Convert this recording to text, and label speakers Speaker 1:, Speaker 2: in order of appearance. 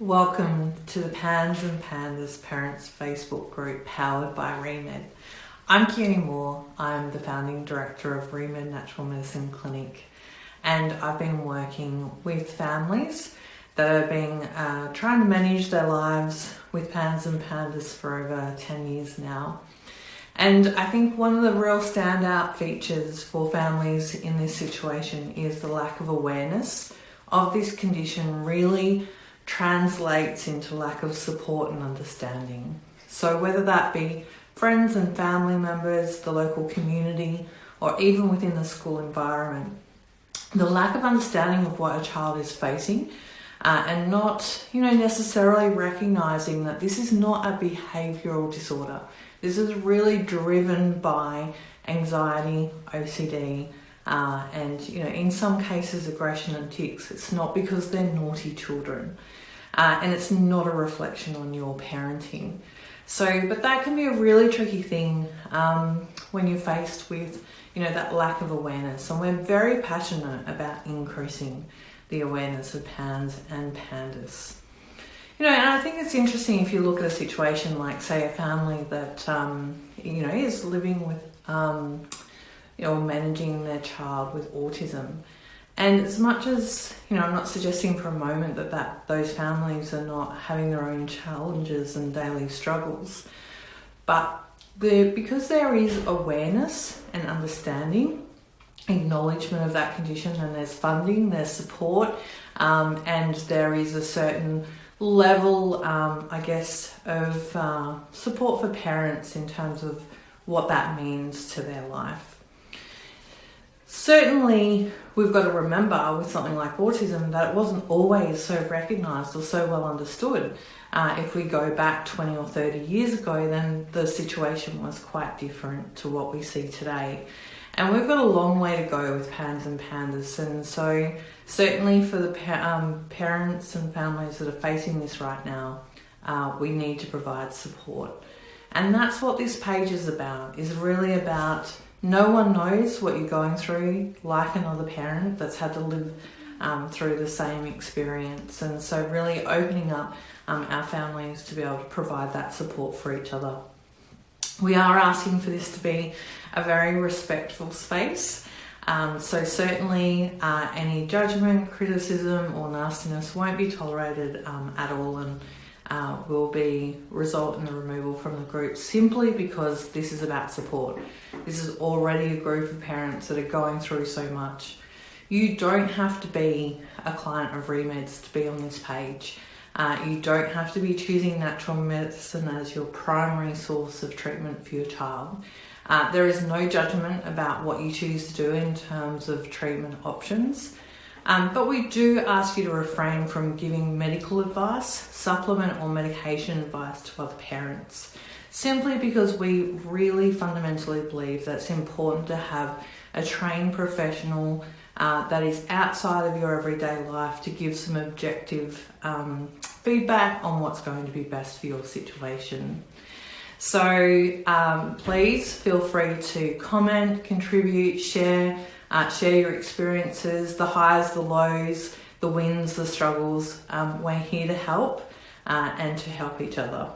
Speaker 1: Welcome to the PANS and PANDAS Parents Facebook group powered by ReMed. I'm Kearney Moore. I'm the founding director of ReMed Natural Medicine Clinic, and I've been working with families that have been trying to manage their lives with PANS and PANDAS for over 10 years now. And I think one of the real standout features for families in this situation is the lack of awareness of this condition really translates into lack of support and understanding. So whether that be friends and family members, the local community, or even within the school environment, the lack of understanding of what a child is facing and not necessarily recognizing that this is not a behavioral disorder. This is really driven by anxiety, OCD, and in some cases aggression and tics. It's not because they're naughty children, and it's not a reflection on your parenting. But that can be a really tricky thing when you're faced with that lack of awareness. And we're very passionate about increasing the awareness of PANS and PANDAS. And I think it's interesting if you look at a situation like, say, a family that is living with managing their child with autism. And as much as, I'm not suggesting for a moment that those families are not having their own challenges and daily struggles, but because there is awareness and understanding, acknowledgement of that condition, and there's funding, there's support, and there is a certain level, of support for parents in terms of what that means to their life. Certainly, we've got to remember with something like autism that it wasn't always so recognised or so well understood. If we go back 20 or 30 years ago, then the situation was quite different to what we see today. And we've got a long way to go with PANS and PANDAS. And so certainly for the parents and families that are facing this right now, we need to provide support. And that's what this page is about, is really about no one knows what you're going through like another parent that's had to live through the same experience. And so really opening up our families to be able to provide that support for each other. We are asking for this to be a very respectful space. So certainly any judgment, criticism or nastiness won't be tolerated at all, and will result in the removal from the group simply because this is about support. This is already a group of parents that are going through so much. You don't have to be a client of ReMed's to be on this page. You don't have to be choosing natural medicine as your primary source of treatment for your child. There is no judgment about what you choose to do in terms of treatment options. But we do ask you to refrain from giving medical advice, supplement or medication advice to other parents, simply because we really fundamentally believe that it's important to have a trained professional that is outside of your everyday life to give some objective feedback on what's going to be best for your situation. So please feel free to comment, contribute, share your experiences, the highs, the lows, the wins, the struggles. We're here to help and to help each other.